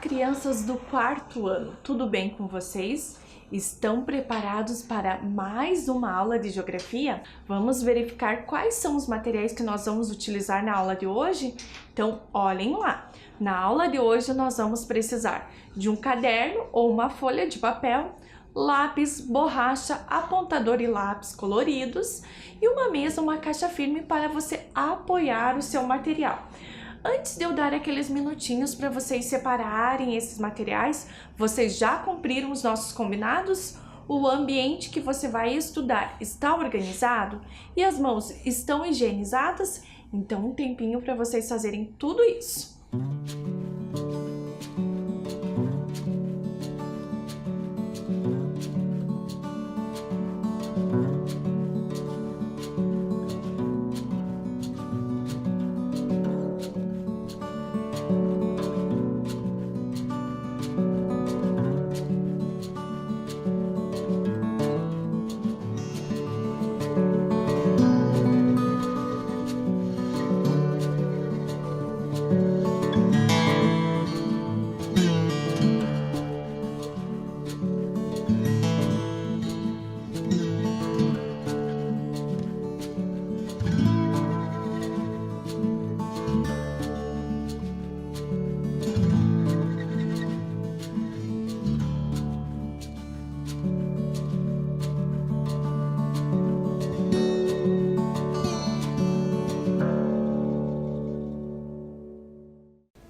Crianças do quarto ano, tudo bem com vocês? Estão preparados para mais uma aula de geografia? Vamos verificar quais são os materiais que nós vamos utilizar na aula de hoje? Então, olhem lá! Na aula de hoje nós vamos precisar de um caderno ou uma folha de papel, lápis, borracha, apontador e lápis coloridos e uma mesa, uma caixa firme para você apoiar o seu material. Antes de eu dar aqueles minutinhos para vocês separarem esses materiais, vocês já cumpriram os nossos combinados? O ambiente que você vai estudar está organizado? E as mãos estão higienizadas? Então, um tempinho para vocês fazerem tudo isso.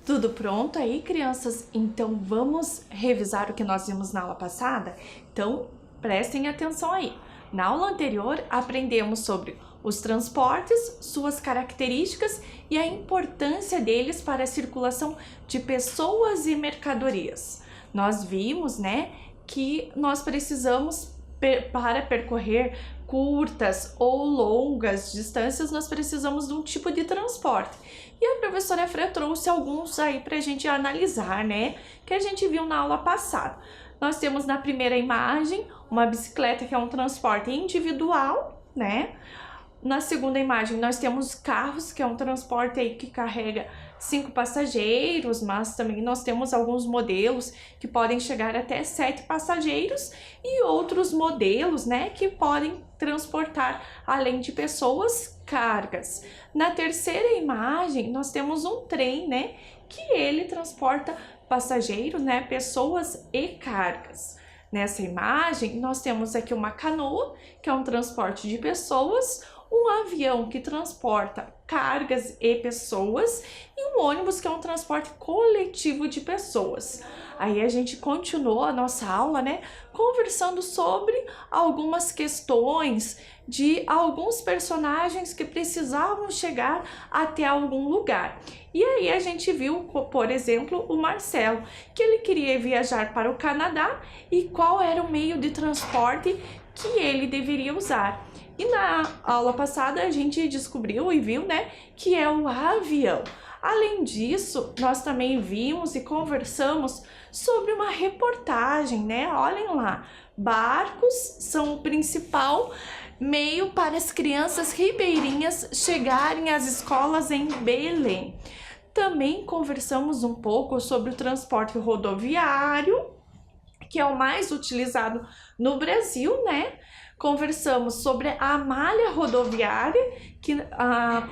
Tudo pronto aí, crianças? Então vamos revisar o que nós vimos na aula passada? Então prestem atenção aí. Na aula anterior aprendemos sobre os transportes, suas características e a importância deles para a circulação de pessoas e mercadorias. Nós vimos, né, que nós precisamos para percorrer curtas ou longas distâncias, nós precisamos de um tipo de transporte. E a professora Fran trouxe alguns aí para a gente analisar, né? Que a gente viu na aula passada. Nós temos na primeira imagem uma bicicleta, que é um transporte individual, né? Na segunda imagem nós temos carros, que é um transporte aí que carrega 5 passageiros, mas também nós temos alguns modelos que podem chegar até 7 passageiros e outros modelos, né, que podem transportar, além de pessoas, cargas. Na terceira imagem nós temos um trem, né, que ele transporta passageiros, né, pessoas e cargas. Nessa imagem nós temos aqui uma canoa, que é um transporte de pessoas, um avião que transporta cargas e pessoas e um ônibus que é um transporte coletivo de pessoas. Aí a gente continuou a nossa aula, né, conversando sobre algumas questões de alguns personagens que precisavam chegar até algum lugar. E aí a gente viu, por exemplo, o Marcelo, que ele queria viajar para o Canadá e qual era o meio de transporte que ele deveria usar. E na aula passada a gente descobriu e viu, né, que é o avião. Além disso, nós também vimos e conversamos sobre uma reportagem, né? Olhem lá, barcos são o principal meio para as crianças ribeirinhas chegarem às escolas em Belém. Também conversamos um pouco sobre o transporte rodoviário, que é o mais utilizado no Brasil, né? Conversamos sobre a malha rodoviária, que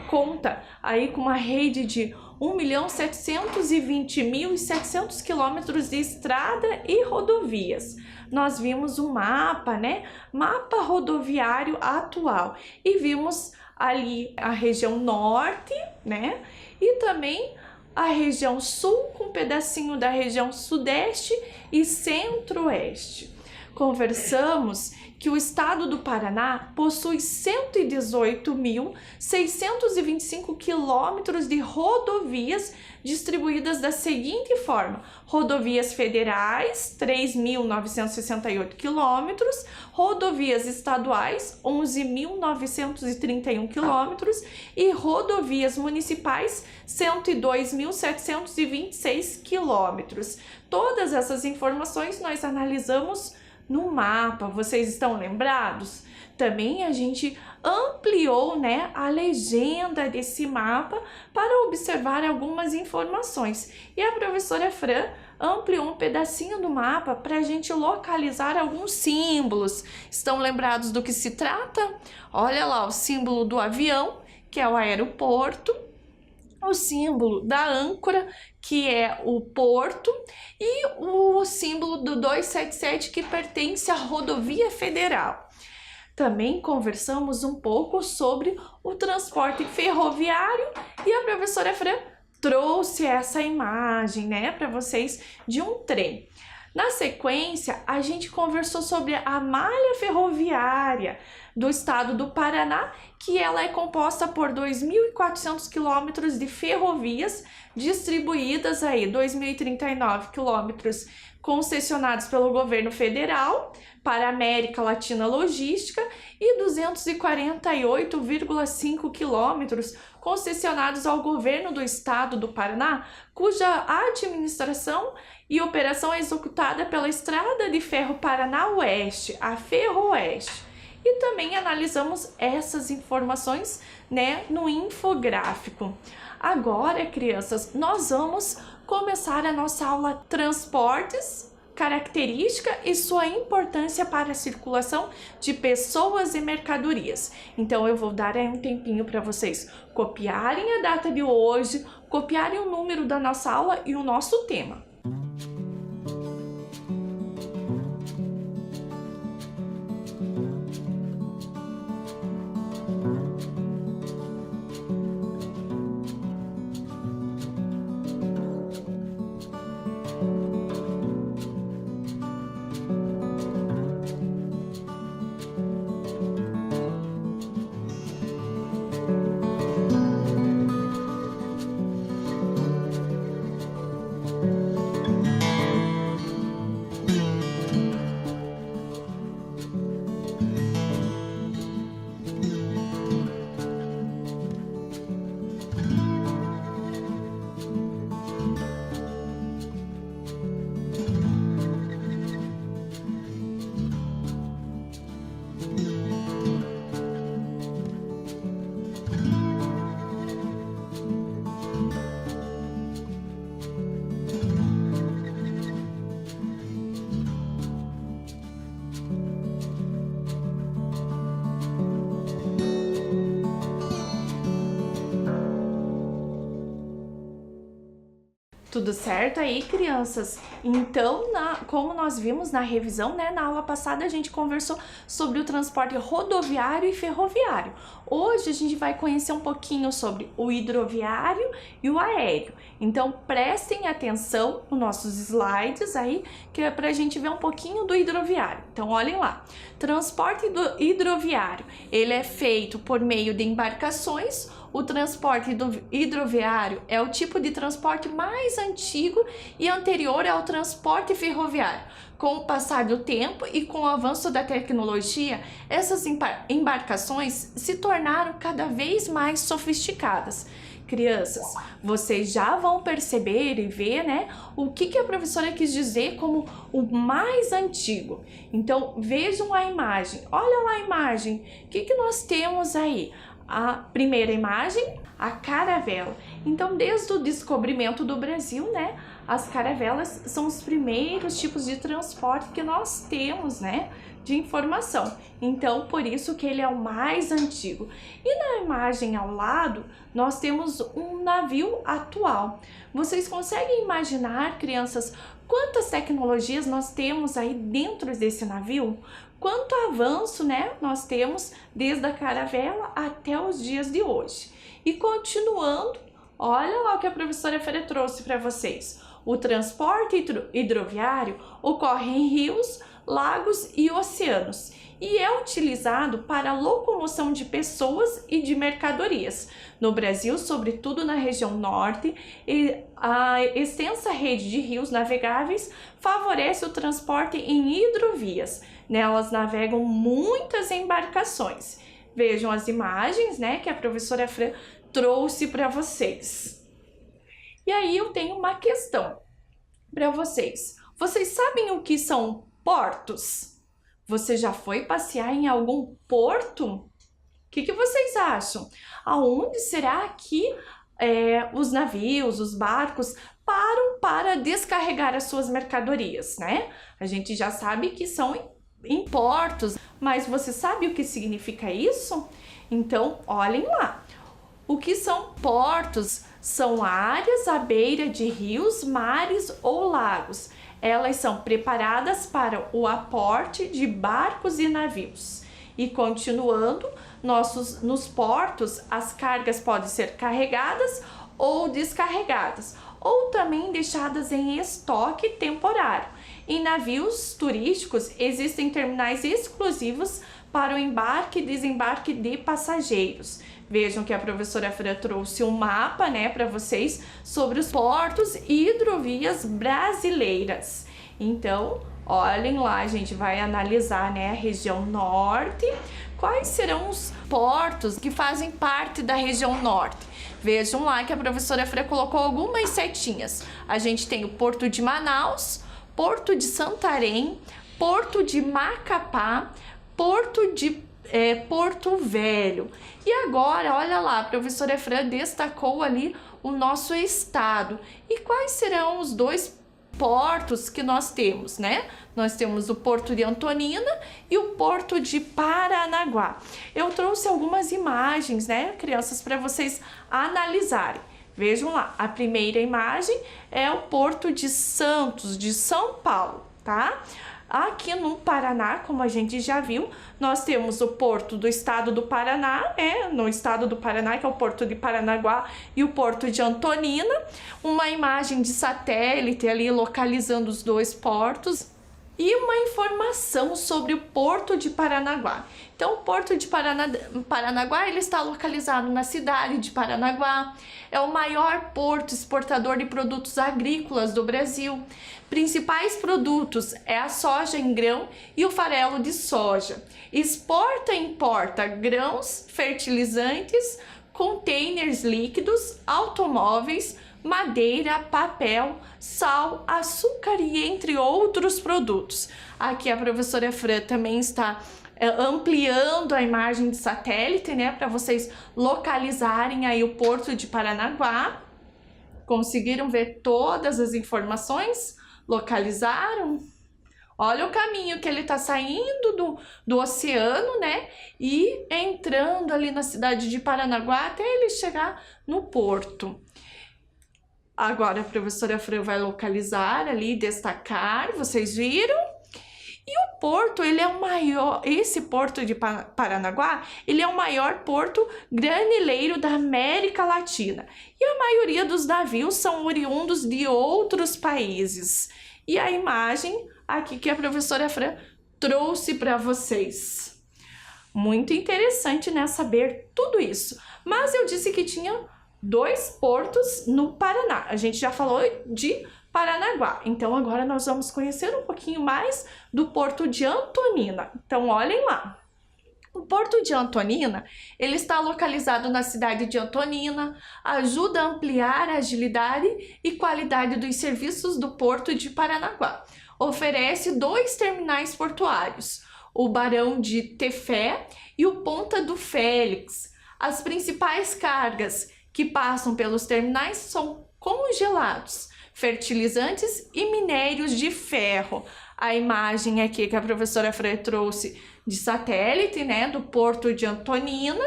conta aí com uma rede de 1.720.700 quilômetros de estrada e rodovias. Nós vimos um mapa, né? Mapa rodoviário atual. E vimos ali a região norte, né? E também a região sul, com um pedacinho da região sudeste e centro-oeste. Conversamos que o estado do Paraná possui 118.625 quilômetros de rodovias distribuídas da seguinte forma: rodovias federais, 3.968 quilômetros, rodovias estaduais, 11.931 quilômetros e rodovias municipais, 102.726 quilômetros. Todas essas informações nós analisamos no mapa, vocês estão lembrados? Também a gente ampliou, né, a legenda desse mapa para observar algumas informações. E a professora Fran ampliou um pedacinho do mapa para a gente localizar alguns símbolos. Estão lembrados do que se trata? Olha lá o símbolo do avião, que é o aeroporto, o símbolo da âncora, que é o porto, e o símbolo do 277, que pertence à rodovia federal. Também conversamos um pouco sobre o transporte ferroviário e a professora Fran trouxe essa imagem, né, para vocês de um trem. Na sequência, a gente conversou sobre a malha ferroviária do estado do Paraná, que ela é composta por 2.400 quilômetros de ferrovias distribuídas aí, 2.039 quilômetros concessionados pelo governo federal para a América Latina Logística e 248,5 quilômetros concessionados ao governo do estado do Paraná, cuja administração e operação é executada pela Estrada de Ferro Paraná Oeste, a Ferroeste. E também analisamos essas informações, né, no infográfico. Agora, crianças, nós vamos começar a nossa aula Transportes, característica e sua importância para a circulação de pessoas e mercadorias. Então eu vou dar aí um tempinho para vocês copiarem a data de hoje, copiarem o número da nossa aula e o nosso tema. Tudo certo aí, crianças? Então, como nós vimos na revisão, né, na aula passada a gente conversou sobre o transporte rodoviário e ferroviário. Hoje a gente vai conhecer um pouquinho sobre o hidroviário e o aéreo. Então, prestem atenção nos nossos slides aí, que é pra gente ver um pouquinho do hidroviário. Então, olhem lá. Transporte hidroviário, ele é feito por meio de embarcações. O transporte hidroviário é o tipo de transporte mais antigo e anterior ao transporte ferroviário. Com o passar do tempo e com o avanço da tecnologia, essas embarcações se tornaram cada vez mais sofisticadas. Crianças, vocês já vão perceber e ver, né, o que a professora quis dizer como o mais antigo. Então, vejam a imagem. Olha lá a imagem. O que nós temos aí? A primeira imagem, a caravela. Então, desde o descobrimento do Brasil, né, as caravelas são os primeiros tipos de transporte que nós temos, né, de informação. Então, por isso que ele é o mais antigo. E na imagem ao lado, nós temos um navio atual. Vocês conseguem imaginar, crianças, quantas tecnologias nós temos aí dentro desse navio? Quanto avanço, né, nós temos desde a caravela até os dias de hoje. E continuando, olha lá o que a professora Fera trouxe para vocês. O transporte hidroviário ocorre em rios, lagos e oceanos e é utilizado para a locomoção de pessoas e de mercadorias. No Brasil, sobretudo na região norte, a extensa rede de rios navegáveis favorece o transporte em hidrovias. Nelas navegam muitas embarcações. Vejam as imagens, né, que a professora Fran trouxe para vocês. E aí eu tenho uma questão para vocês. Vocês sabem o que são portos? Você já foi passear em algum porto? O que vocês acham? Aonde será que os navios, os barcos param para descarregar as suas mercadorias, né? A gente já sabe que são em portos, mas você sabe o que significa isso? Então, olhem lá. O que são portos? São áreas à beira de rios, mares ou lagos. Elas são preparadas para o aporte de barcos e navios. E continuando, nos portos, as cargas podem ser carregadas ou descarregadas, ou também deixadas em estoque temporário. Em navios turísticos, existem terminais exclusivos para o embarque e desembarque de passageiros. Vejam que a professora Fran trouxe um mapa, né, para vocês sobre os portos e hidrovias brasileiras. Então, olhem lá, a gente vai analisar, né, a região norte. Quais serão os portos que fazem parte da região norte? Vejam lá que a professora Fran colocou algumas setinhas. A gente tem o Porto de Manaus, Porto de Santarém, Porto de Macapá, Porto de Porto Velho. E agora, olha lá, a professora Fran destacou ali o nosso estado. E quais serão os dois portos que nós temos, né? Nós temos o Porto de Antonina e o Porto de Paranaguá. Eu trouxe algumas imagens, né, crianças, para vocês analisarem. Vejam lá, a primeira imagem é o Porto de Santos, de São Paulo, tá? Aqui no Paraná, como a gente já viu, nós temos o porto do estado do Paraná, no estado do Paraná, que é o Porto de Paranaguá e o Porto de Antonina. Uma imagem de satélite ali localizando os dois portos. E uma informação sobre o Porto de Paranaguá. Então, o Porto de Paranaguá ele está localizado na cidade de Paranaguá. É o maior porto exportador de produtos agrícolas do Brasil. Principais produtos é a soja em grão e o farelo de soja. Exporta e importa grãos, fertilizantes, containers líquidos, automóveis, madeira, papel, sal, açúcar e entre outros produtos. Aqui a professora Fran também está ampliando a imagem de satélite, né, para vocês localizarem aí o Porto de Paranaguá. Conseguiram ver todas as informações? Localizaram? Olha o caminho que ele está saindo do oceano, né, e entrando ali na cidade de Paranaguá até ele chegar no porto. Agora a professora Fran vai localizar ali, destacar, vocês viram? E o porto, ele é o maior, esse porto de Paranaguá, ele é o maior porto granileiro da América Latina. E a maioria dos navios são oriundos de outros países. E a imagem aqui que a professora Fran trouxe para vocês. Muito interessante, né, saber tudo isso. Mas eu disse que tinha dois portos no Paraná. A gente já falou de Paranaguá. Então agora nós vamos conhecer um pouquinho mais do Porto de Antonina. Então olhem lá. O Porto de Antonina, ele está localizado na cidade de Antonina, ajuda a ampliar a agilidade e qualidade dos serviços do Porto de Paranaguá. Oferece 2 terminais portuários, o Barão de Tefé e o Ponta do Félix. As principais cargas que passam pelos terminais são congelados, fertilizantes e minérios de ferro. A imagem aqui que a professora Fran trouxe de satélite, né, do Porto de Antonina.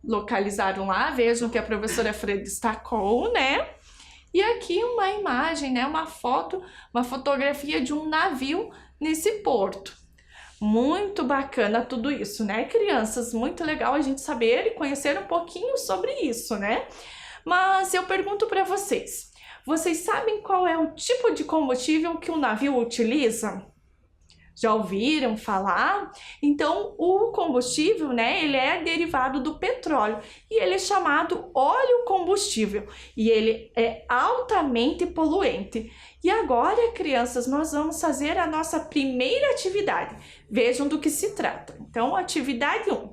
Localizaram lá, vejam que a professora Fran destacou, né? E aqui uma imagem, né, uma fotografia de um navio nesse porto. Muito bacana tudo isso, né, crianças? Muito legal a gente saber e conhecer um pouquinho sobre isso, né? Mas eu pergunto para vocês, vocês sabem qual é o tipo de combustível que o navio utiliza? Já ouviram falar? Então, o combustível, né, ele é derivado do petróleo e ele é chamado óleo combustível e ele é altamente poluente. E agora, crianças, nós vamos fazer a nossa primeira atividade. Vejam do que se trata. Então, atividade 1.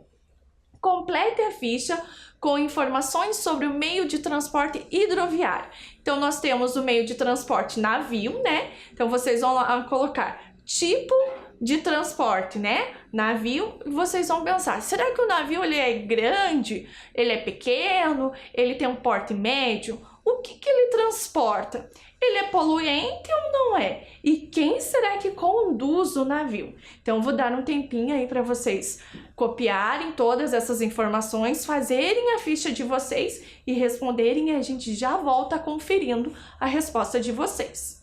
Complete a ficha com informações sobre o meio de transporte hidroviário. Então, nós temos o meio de transporte navio, né? Então, vocês vão lá colocar tipo de transporte, né? Navio, vocês vão pensar, será que o navio ele é grande? Ele é pequeno? Ele tem um porte médio? O que ele transporta? Ele é poluente ou não é? E quem será que conduz o navio? Então, eu vou dar um tempinho aí para vocês copiarem todas essas informações, fazerem a ficha de vocês e responderem, e a gente já volta conferindo a resposta de vocês.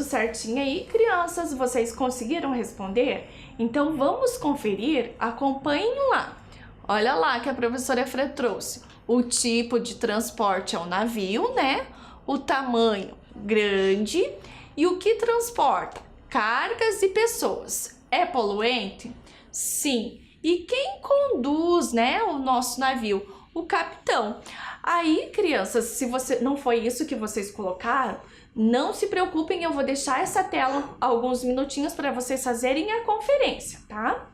certinho aí, crianças? Vocês conseguiram responder? Então vamos conferir? Acompanhem lá. Olha lá que a professora Fran trouxe. O tipo de transporte é o navio, né? O tamanho grande e o que transporta cargas e pessoas. É poluente? Sim. E quem conduz, né, o nosso navio? O capitão. Aí, crianças, se você não foi isso que vocês colocaram, não se preocupem, eu vou deixar essa tela alguns minutinhos para vocês fazerem a conferência, tá?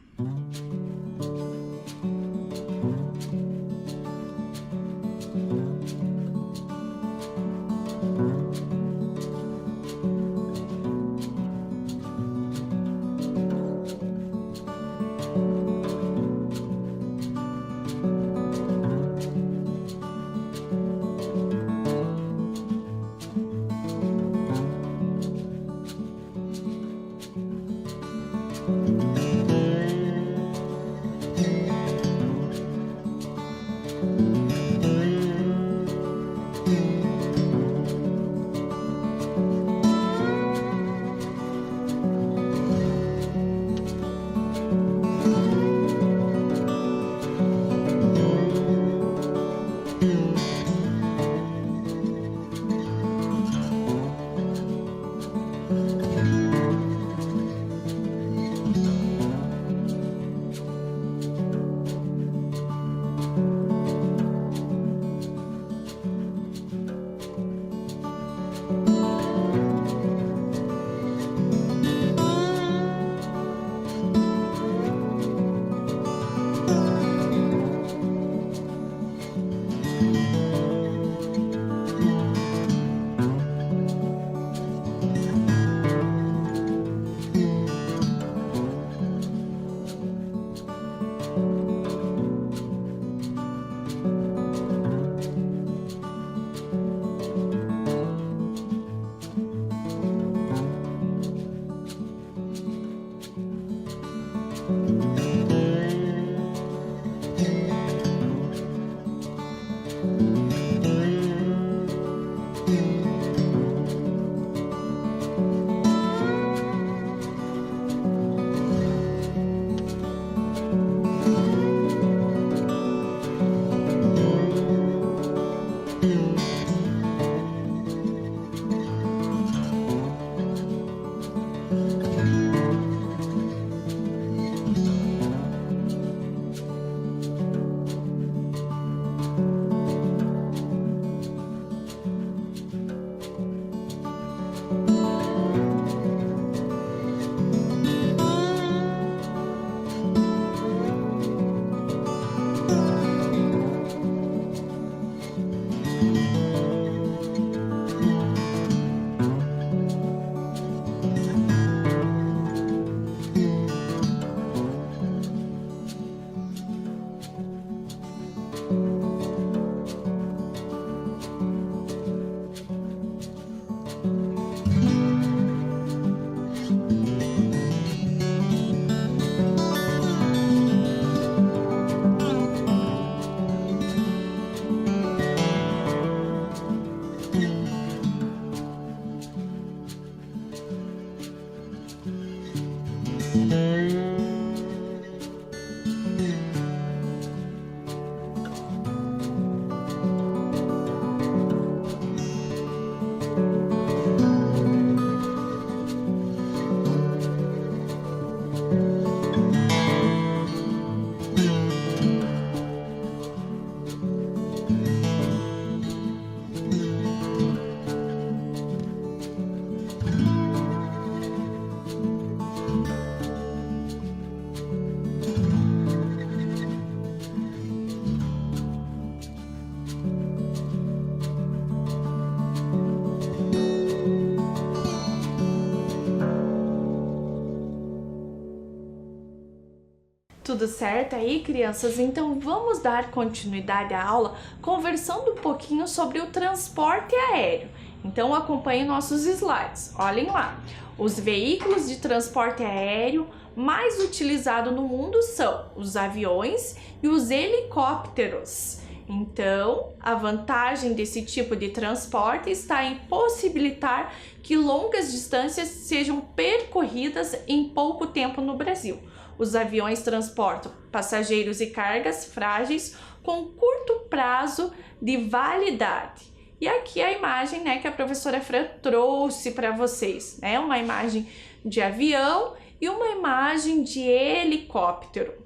Tudo certo aí, crianças? Então vamos dar continuidade à aula conversando um pouquinho sobre o transporte aéreo. Então acompanhem nossos slides. Olhem lá. Os veículos de transporte aéreo mais utilizados no mundo são os aviões e os helicópteros. Então, a vantagem desse tipo de transporte está em possibilitar que longas distâncias sejam percorridas em pouco tempo no Brasil. Os aviões transportam passageiros e cargas frágeis com curto prazo de validade. E aqui a imagem, né, que a professora Fran trouxe para vocês, né? Uma imagem de avião e uma imagem de helicóptero.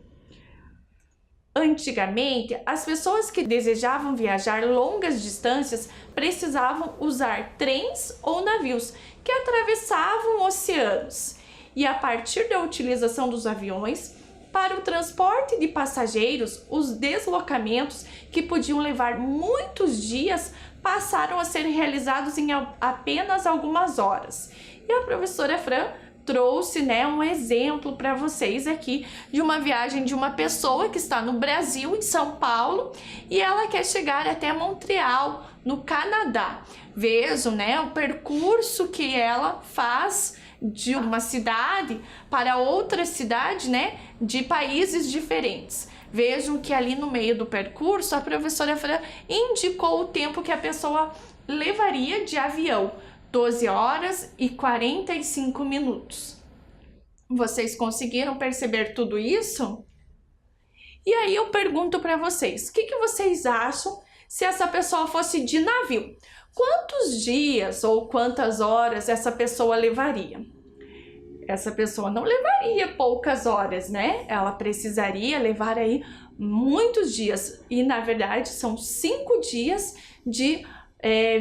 Antigamente, as pessoas que desejavam viajar longas distâncias precisavam usar trens ou navios que atravessavam oceanos. E a partir da utilização dos aviões, para o transporte de passageiros, os deslocamentos que podiam levar muitos dias passaram a ser realizados em apenas algumas horas. E a professora Fran trouxe, né, um exemplo para vocês aqui de uma viagem de uma pessoa que está no Brasil, em São Paulo, e ela quer chegar até Montreal, no Canadá. Vejam, né, o percurso que ela faz de uma cidade para outra cidade, né, de países diferentes. Vejam que ali no meio do percurso a professora Fran indicou o tempo que a pessoa levaria de avião. 12 horas e 45 minutos. Vocês conseguiram perceber tudo isso? E aí eu pergunto para vocês, o que vocês acham se essa pessoa fosse de navio? Quantos dias ou quantas horas essa pessoa levaria? Essa pessoa não levaria poucas horas, né? Ela precisaria levar aí muitos dias. E na verdade são 5 dias de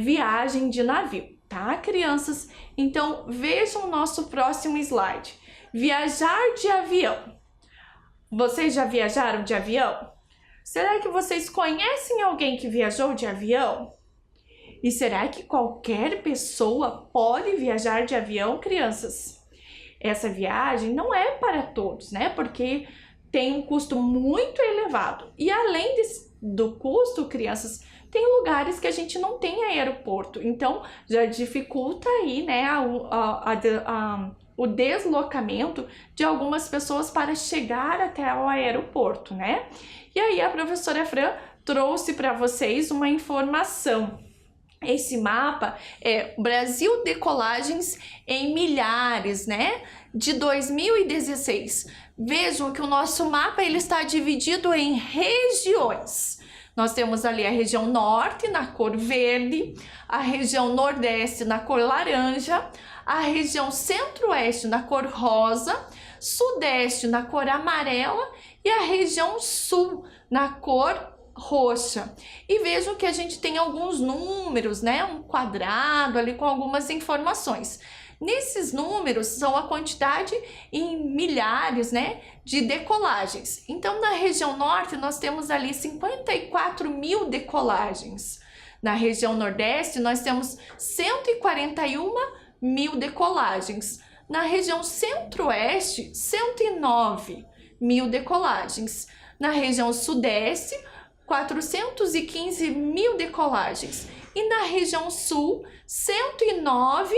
viagem de navio. Tá, crianças? Então, vejam o nosso próximo slide. Viajar de avião. Vocês já viajaram de avião? Será que vocês conhecem alguém que viajou de avião? E será que qualquer pessoa pode viajar de avião, crianças? Essa viagem não é para todos, né? Porque tem um custo muito elevado. E além do custo, crianças, tem lugares que a gente não tem aeroporto, então já dificulta aí, né, o deslocamento de algumas pessoas para chegar até o aeroporto, né? E aí a professora Fran trouxe para vocês uma informação. Esse mapa é Brasil Decolagens em Milhares, né? De 2016. Vejam que o nosso mapa ele está dividido em regiões. Nós temos ali a região norte na cor verde, a região nordeste na cor laranja, a região centro-oeste na cor rosa, sudeste na cor amarela e a região sul na cor roxa. E vejam que a gente tem alguns números, né? Um quadrado ali com algumas informações. Nesses números são a quantidade em milhares, né, de decolagens. Então, na região norte, nós temos ali 54 mil decolagens. Na região nordeste, nós temos 141 mil decolagens. Na região centro-oeste, 109 mil decolagens. Na região sudeste, 415 mil decolagens. E na região sul, 109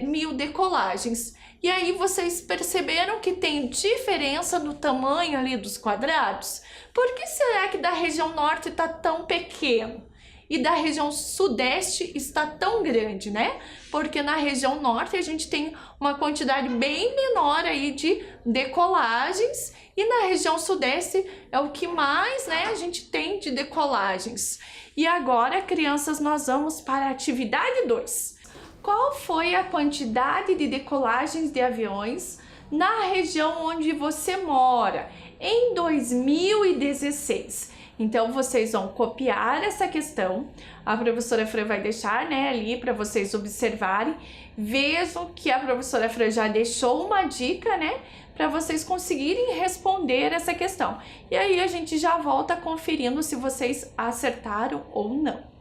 mil decolagens. E aí vocês perceberam que tem diferença no tamanho ali dos quadrados? Por que será que da região norte está tão pequeno e da região sudeste está tão grande, né? Porque na região norte a gente tem uma quantidade bem menor aí de decolagens e na região sudeste é o que mais, né, a gente tem de decolagens. E agora, crianças, nós vamos para a atividade 2. Qual foi a quantidade de decolagens de aviões na região onde você mora em 2016? Então, vocês vão copiar essa questão. A professora Fran vai deixar, né, ali para vocês observarem. Vejam que a professora Fran já deixou uma dica, né, para vocês conseguirem responder essa questão. E aí a gente já volta conferindo se vocês acertaram ou não.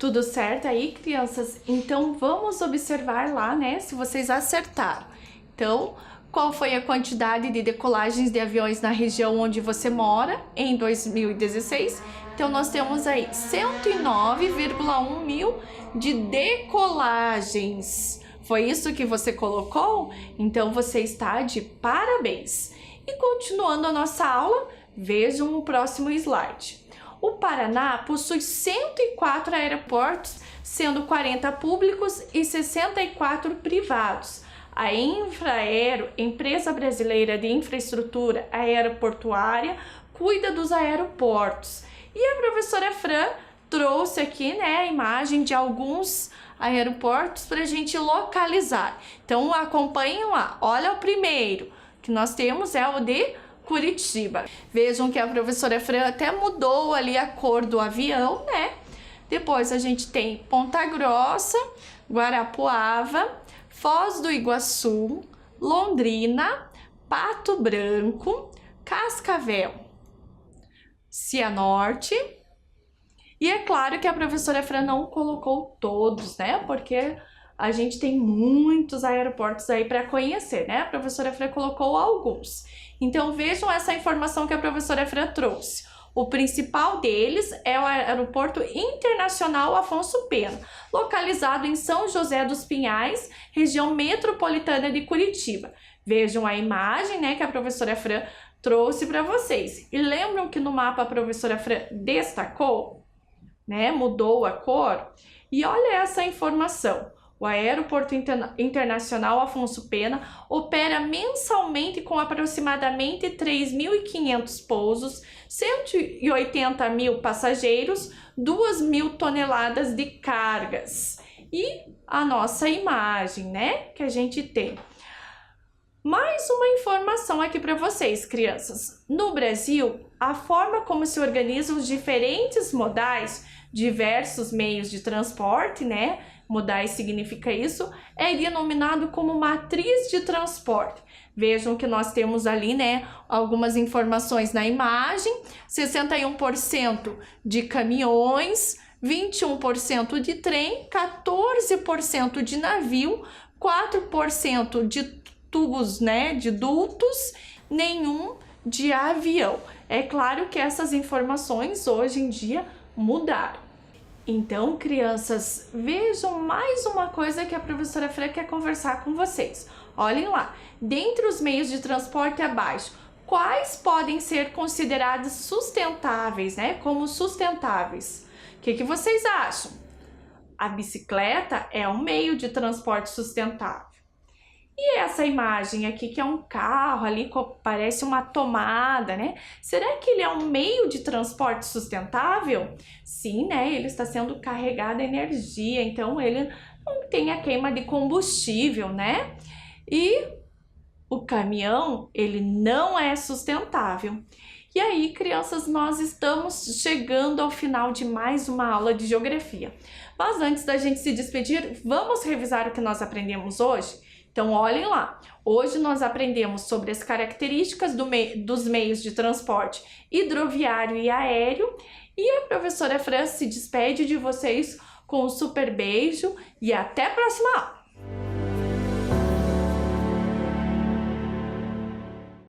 Tudo certo aí, crianças? Então vamos observar lá, né, se vocês acertaram. Então, qual foi a quantidade de decolagens de aviões na região onde você mora em 2016. Então, nós temos aí 109,1 mil de decolagens. Foi isso que você colocou? Então, você está de parabéns. E continuando a nossa aula, vejam o próximo slide. O Paraná possui 104 aeroportos, sendo 40 públicos e 64 privados. A Infraero, empresa brasileira de infraestrutura aeroportuária, cuida dos aeroportos. E a professora Fran trouxe aqui, né, a imagem de alguns aeroportos para a gente localizar. Então, acompanhem lá. Olha o primeiro que nós temos, é o de Curitiba. Vejam que a professora Fran até mudou ali a cor do avião, né? Depois a gente tem Ponta Grossa, Guarapuava, Foz do Iguaçu, Londrina, Pato Branco, Cascavel, Cianorte. E é claro que a professora Fran não colocou todos, né? Porque a gente tem muitos aeroportos aí para conhecer, né? A professora Fran colocou alguns. Então vejam essa informação que a professora Fran trouxe. O principal deles é o Aeroporto Internacional Afonso Pena, localizado em São José dos Pinhais, região metropolitana de Curitiba. Vejam a imagem, né, que a professora Fran trouxe para vocês. E lembram que no mapa a professora Fran destacou, né, mudou a cor? E olha essa informação. O Aeroporto Internacional Afonso Pena opera mensalmente com aproximadamente 3.500 pousos, 180 mil passageiros, 2.000 toneladas de cargas. E a nossa imagem, né, que a gente tem. Mais uma informação aqui para vocês, crianças. No Brasil, a forma como se organizam os diferentes modais, diversos meios de transporte, né? Modais significa isso, é denominado como matriz de transporte. Vejam que nós temos ali, né, algumas informações na imagem: 61% de caminhões, 21% de trem, 14% de navio, 4% de tubos, né, de dutos, nenhum de avião. É claro que essas informações hoje em dia mudaram. Então, crianças, vejam mais uma coisa que a professora Fran quer conversar com vocês. Olhem lá, dentre os meios de transporte abaixo, quais podem ser considerados sustentáveis, né? Como sustentáveis. O que vocês acham? A bicicleta é um meio de transporte sustentável. E essa imagem aqui, que é um carro ali, parece uma tomada, né? Será que ele é um meio de transporte sustentável? Sim, né? Ele está sendo carregado a energia, então ele não tem a queima de combustível, né? E o caminhão, ele não é sustentável. E aí, crianças, nós estamos chegando ao final de mais uma aula de geografia. Mas antes da gente se despedir, vamos revisar o que nós aprendemos hoje? Então, olhem lá, hoje nós aprendemos sobre as características dos meios de transporte hidroviário e aéreo, e a professora Fran se despede de vocês com um super beijo e até a próxima aula!